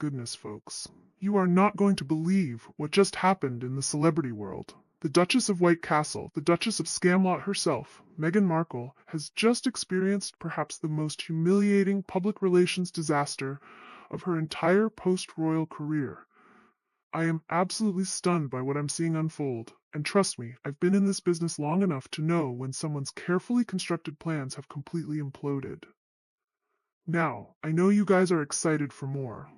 goodness, folks. You are not going to believe what just happened in the celebrity world. The Duchess of White Castle, the Duchess of Scamlot herself, Meghan Markle, has just experienced perhaps the most humiliating public relations disaster of her entire post-royal career. I am absolutely stunned by what I'm seeing unfold, and trust me, I've been in this business long enough to know when someone's carefully constructed plans have completely imploded. Now, I know you guys are excited for more.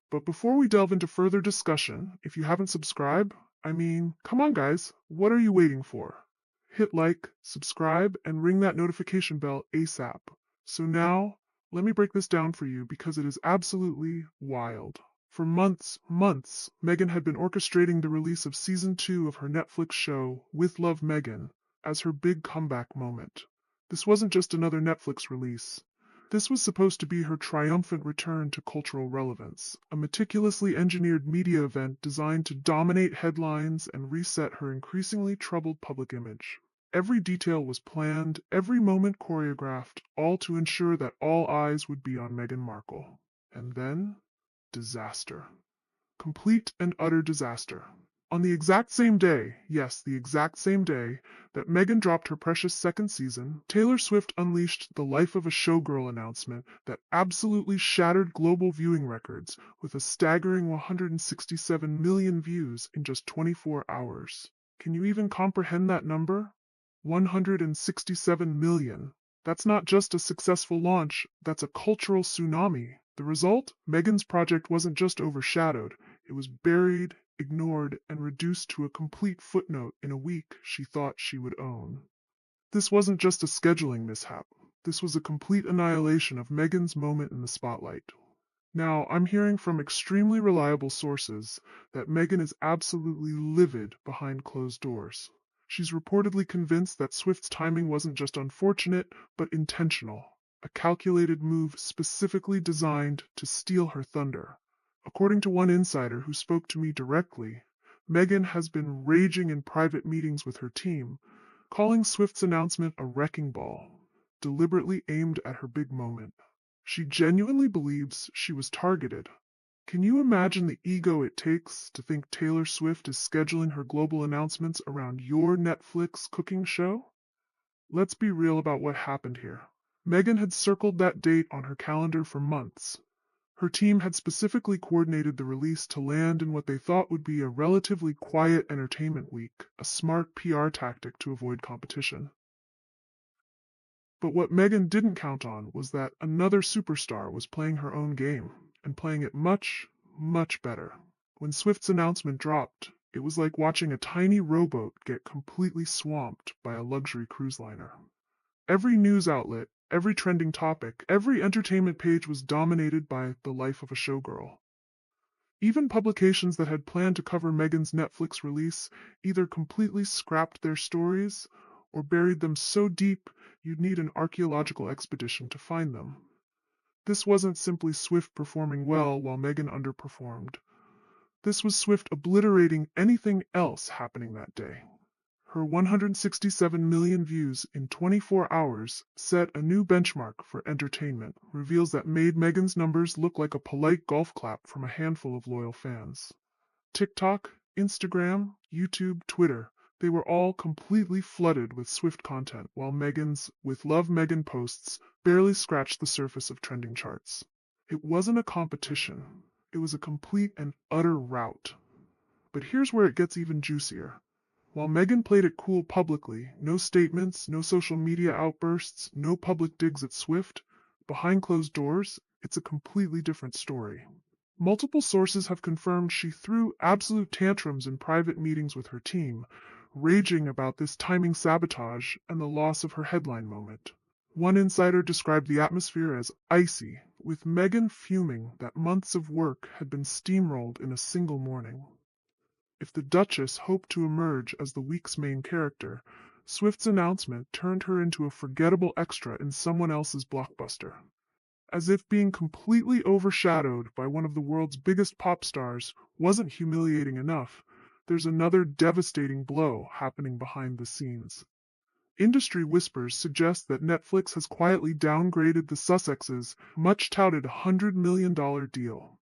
But before we delve into further discussion, if you haven't subscribed, come on guys, what are you waiting for? Hit like, subscribe, and ring that notification bell ASAP. So now, let me break this down for you because it is absolutely wild. For months, Meghan had been orchestrating the release of season 2 of her Netflix show, With Love Meghan, as her big comeback moment. This wasn't just another Netflix release. This was supposed to be her triumphant return to cultural relevance, a meticulously engineered media event designed to dominate headlines and reset her increasingly troubled public image. Every detail was planned, every moment choreographed, all to ensure that all eyes would be on Meghan Markle. And then, disaster. Complete and utter disaster. On the exact same day, yes, the exact same day, that Meghan dropped her precious second season, Taylor Swift unleashed the Life of a Showgirl announcement that absolutely shattered global viewing records with a staggering 167 million views in just 24 hours. Can you even comprehend that number? 167 million. That's not just a successful launch, that's a cultural tsunami. The result? Meghan's project wasn't just overshadowed, it was buried, ignored, and reduced to a complete footnote in a week she thought she would own. This wasn't just a scheduling mishap. This was a complete annihilation of Meghan's moment in the spotlight. Now, I'm hearing from extremely reliable sources that Meghan is absolutely livid behind closed doors. She's reportedly convinced that Swift's timing wasn't just unfortunate, but intentional, a calculated move specifically designed to steal her thunder. According to one insider who spoke to me directly, Meghan has been raging in private meetings with her team, calling Swift's announcement a wrecking ball, deliberately aimed at her big moment. She genuinely believes she was targeted. Can you imagine the ego it takes to think Taylor Swift is scheduling her global announcements around your Netflix cooking show? Let's be real about what happened here. Meghan had circled that date on her calendar for months. Her team had specifically coordinated the release to land in what they thought would be a relatively quiet entertainment week, a smart PR tactic to avoid competition. But what Meghan didn't count on was that another superstar was playing her own game, and playing it much, much better. When Swift's announcement dropped, it was like watching a tiny rowboat get completely swamped by a luxury cruise liner. Every news outlet, every trending topic, every entertainment page was dominated by the life of a showgirl. Even publications that had planned to cover Meghan's Netflix release either completely scrapped their stories or buried them so deep you'd need an archaeological expedition to find them. This wasn't simply Swift performing well while Meghan underperformed. This was Swift obliterating anything else happening that day. Her 167 million views in 24 hours set a new benchmark for entertainment, reveals that made Meghan's numbers look like a polite golf clap from a handful of loyal fans. TikTok, Instagram, YouTube, Twitter, they were all completely flooded with Swift content, while Meghan's With Love Meghan posts barely scratched the surface of trending charts. It wasn't a competition. It was a complete and utter rout. But here's where it gets even juicier. While Meghan played it cool publicly, no statements, no social media outbursts, no public digs at Swift, behind closed doors, it's a completely different story. Multiple sources have confirmed she threw absolute tantrums in private meetings with her team, raging about this timing sabotage and the loss of her headline moment. One insider described the atmosphere as icy, with Meghan fuming that months of work had been steamrolled in a single morning. If the Duchess hoped to emerge as the week's main character, Swift's announcement turned her into a forgettable extra in someone else's blockbuster. As if being completely overshadowed by one of the world's biggest pop stars wasn't humiliating enough, there's another devastating blow happening behind the scenes. Industry whispers suggest that Netflix has quietly downgraded the Sussexes' much-touted $100 million deal.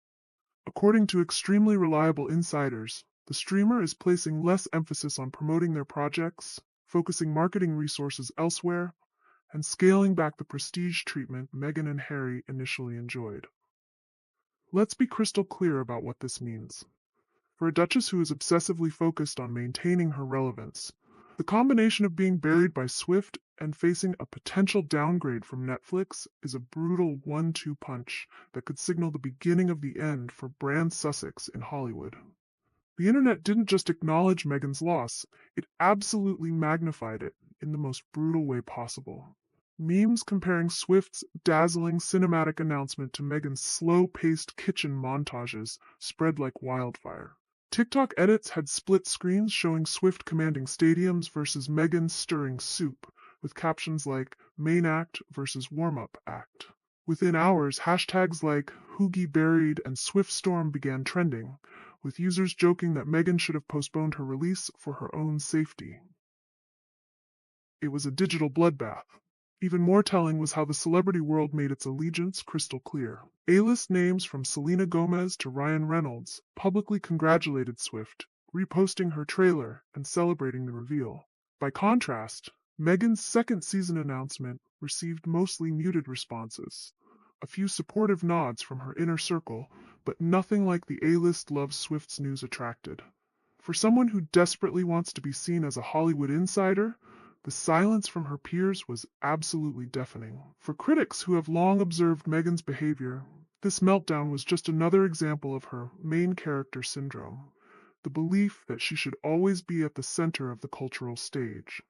According to extremely reliable insiders, the streamer is placing less emphasis on promoting their projects, focusing marketing resources elsewhere, and scaling back the prestige treatment Meghan and Harry initially enjoyed. Let's be crystal clear about what this means. For a duchess who is obsessively focused on maintaining her relevance, the combination of being buried by Swift and facing a potential downgrade from Netflix is a brutal 1-2 punch that could signal the beginning of the end for brand Sussex in Hollywood. The internet didn't just acknowledge Meghan's loss, it absolutely magnified it in the most brutal way possible. Memes comparing Swift's dazzling cinematic announcement to Meghan's slow-paced kitchen montages spread like wildfire. TikTok edits had split screens showing Swift commanding stadiums versus Meghan stirring soup, with captions like main act versus warm-up act. Within hours, hashtags like Hoogie Buried and Swift Storm began trending, with users joking that Meghan should have postponed her release for her own safety. It was a digital bloodbath. Even more telling was how the celebrity world made its allegiance crystal clear. A-list names from Selena Gomez to Ryan Reynolds publicly congratulated Swift, reposting her trailer and celebrating the reveal. By contrast, Meghan's second season announcement received mostly muted responses. A few supportive nods from her inner circle, but nothing like the A-list love Swift's news attracted. For someone who desperately wants to be seen as a Hollywood insider, the silence from her peers was absolutely deafening. For critics who have long observed Meghan's behavior, this meltdown was just another example of her main character syndrome, the belief that she should always be at the center of the cultural stage.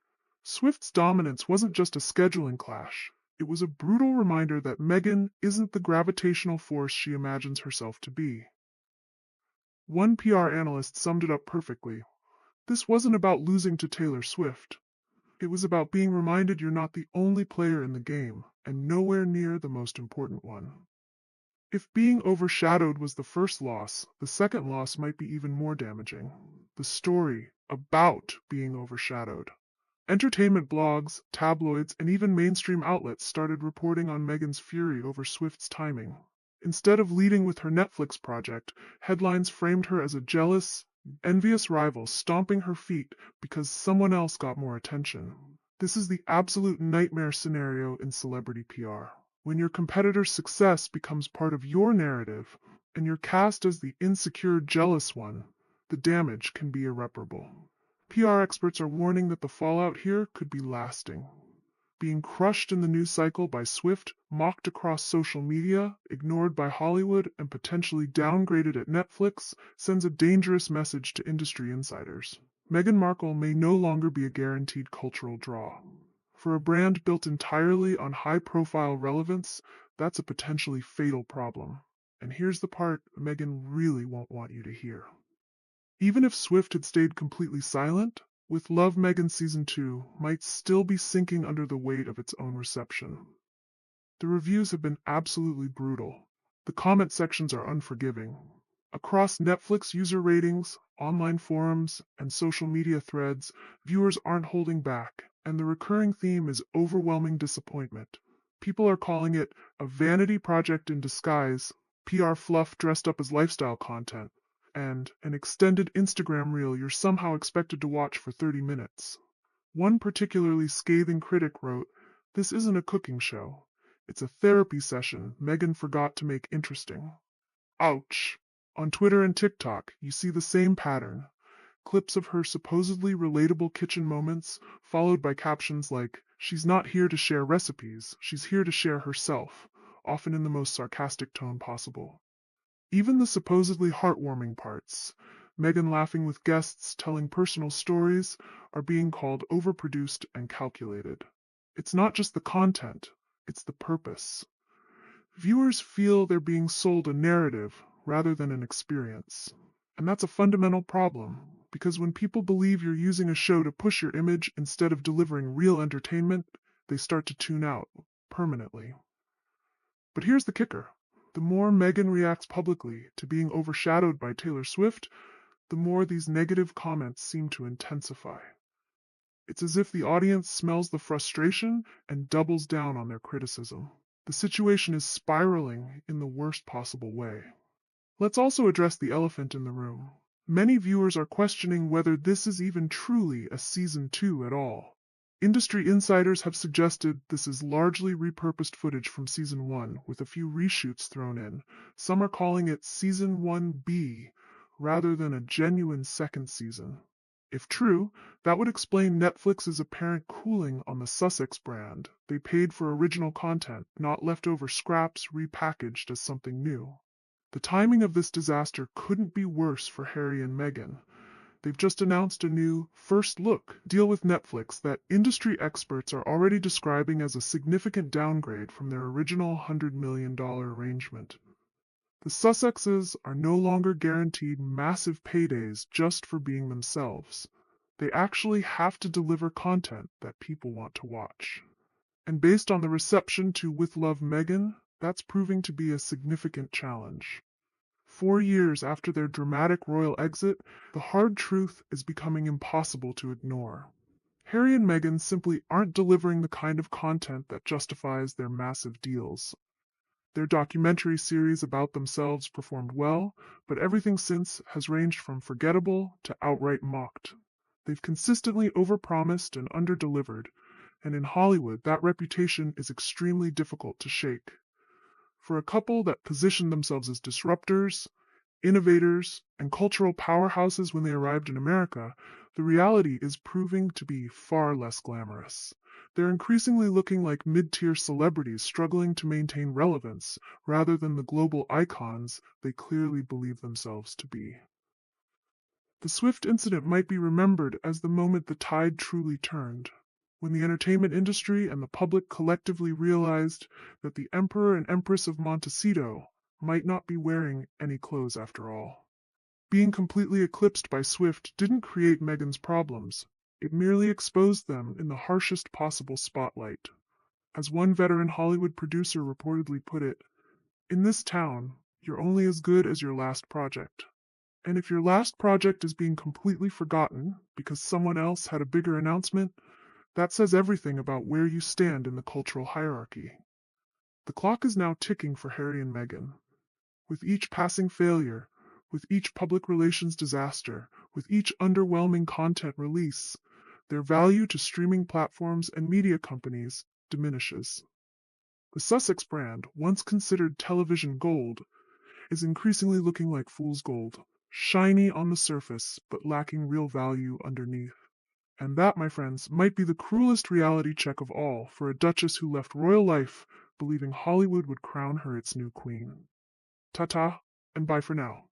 Swift's dominance wasn't just a scheduling clash. It was a brutal reminder that Meghan isn't the gravitational force she imagines herself to be. One PR analyst summed it up perfectly. This wasn't about losing to Taylor Swift. It was about being reminded you're not the only player in the game, and nowhere near the most important one. If being overshadowed was the first loss, the second loss might be even more damaging. The story about being overshadowed. Entertainment blogs, tabloids, and even mainstream outlets started reporting on Meghan's fury over Swift's timing. Instead of leading with her Netflix project, headlines framed her as a jealous, envious rival stomping her feet because someone else got more attention. This is the absolute nightmare scenario in celebrity PR. When your competitor's success becomes part of your narrative and you're cast as the insecure, jealous one, the damage can be irreparable. PR experts are warning that the fallout here could be lasting. Being crushed in the news cycle by Swift, mocked across social media, ignored by Hollywood, and potentially downgraded at Netflix sends a dangerous message to industry insiders. Meghan Markle may no longer be a guaranteed cultural draw. For a brand built entirely on high-profile relevance, that's a potentially fatal problem. And here's the part Meghan really won't want you to hear. Even if Swift had stayed completely silent, With Love, Meghan Season 2 might still be sinking under the weight of its own reception. The reviews have been absolutely brutal. The comment sections are unforgiving. Across Netflix user ratings, online forums, and social media threads, viewers aren't holding back, and the recurring theme is overwhelming disappointment. People are calling it a vanity project in disguise, PR fluff dressed up as lifestyle content, and an extended Instagram reel you're somehow expected to watch for 30 minutes. One particularly scathing critic wrote, "This isn't a cooking show. It's a therapy session Meghan forgot to make interesting." Ouch! On Twitter and TikTok, you see the same pattern. Clips of her supposedly relatable kitchen moments, followed by captions like, "She's not here to share recipes, she's here to share herself," often in the most sarcastic tone possible. Even the supposedly heartwarming parts, Meghan laughing with guests, telling personal stories, are being called overproduced and calculated. It's not just the content, it's the purpose. Viewers feel they're being sold a narrative rather than an experience. And that's a fundamental problem, because when people believe you're using a show to push your image instead of delivering real entertainment, they start to tune out permanently. But here's the kicker. The more Meghan reacts publicly to being overshadowed by Taylor Swift, the more these negative comments seem to intensify. It's as if the audience smells the frustration and doubles down on their criticism. The situation is spiraling in the worst possible way. Let's also address the elephant in the room. Many viewers are questioning whether this is even truly a season 2 at all. Industry insiders have suggested this is largely repurposed footage from season 1 with a few reshoots thrown in. Some are calling it season 1B rather than a genuine second season. If true, that would explain Netflix's apparent cooling on the Sussex brand. They paid for original content, not leftover scraps repackaged as something new. The timing of this disaster couldn't be worse for Harry and Meghan. They've just announced a new first look deal with Netflix that industry experts are already describing as a significant downgrade from their original $100 million arrangement. The Sussexes are no longer guaranteed massive paydays just for being themselves. They actually have to deliver content that people want to watch. And based on the reception to With Love Meghan, that's proving to be a significant challenge. 4 years after their dramatic royal exit, the hard truth is becoming impossible to ignore. Harry and Meghan simply aren't delivering the kind of content that justifies their massive deals. Their documentary series about themselves performed well, but everything since has ranged from forgettable to outright mocked. They've consistently overpromised and underdelivered, and in Hollywood that reputation is extremely difficult to shake. For a couple that positioned themselves as disruptors, innovators, and cultural powerhouses when they arrived in America, the reality is proving to be far less glamorous. They're increasingly looking like mid-tier celebrities struggling to maintain relevance rather than the global icons they clearly believe themselves to be. The Swift incident might be remembered as the moment the tide truly turned, when the entertainment industry and the public collectively realized that the Emperor and Empress of Montecito might not be wearing any clothes after all. Being completely eclipsed by Swift didn't create Meghan's problems. It merely exposed them in the harshest possible spotlight. As one veteran Hollywood producer reportedly put it, in this town, you're only as good as your last project. And if your last project is being completely forgotten because someone else had a bigger announcement, that says everything about where you stand in the cultural hierarchy. The clock is now ticking for Harry and Meghan. With each passing failure, with each public relations disaster, with each underwhelming content release, their value to streaming platforms and media companies diminishes. The Sussex brand, once considered television gold, is increasingly looking like fool's gold, shiny on the surface but lacking real value underneath. And that, my friends, might be the cruelest reality check of all for a duchess who left royal life believing Hollywood would crown her its new queen. Ta-ta, and bye for now.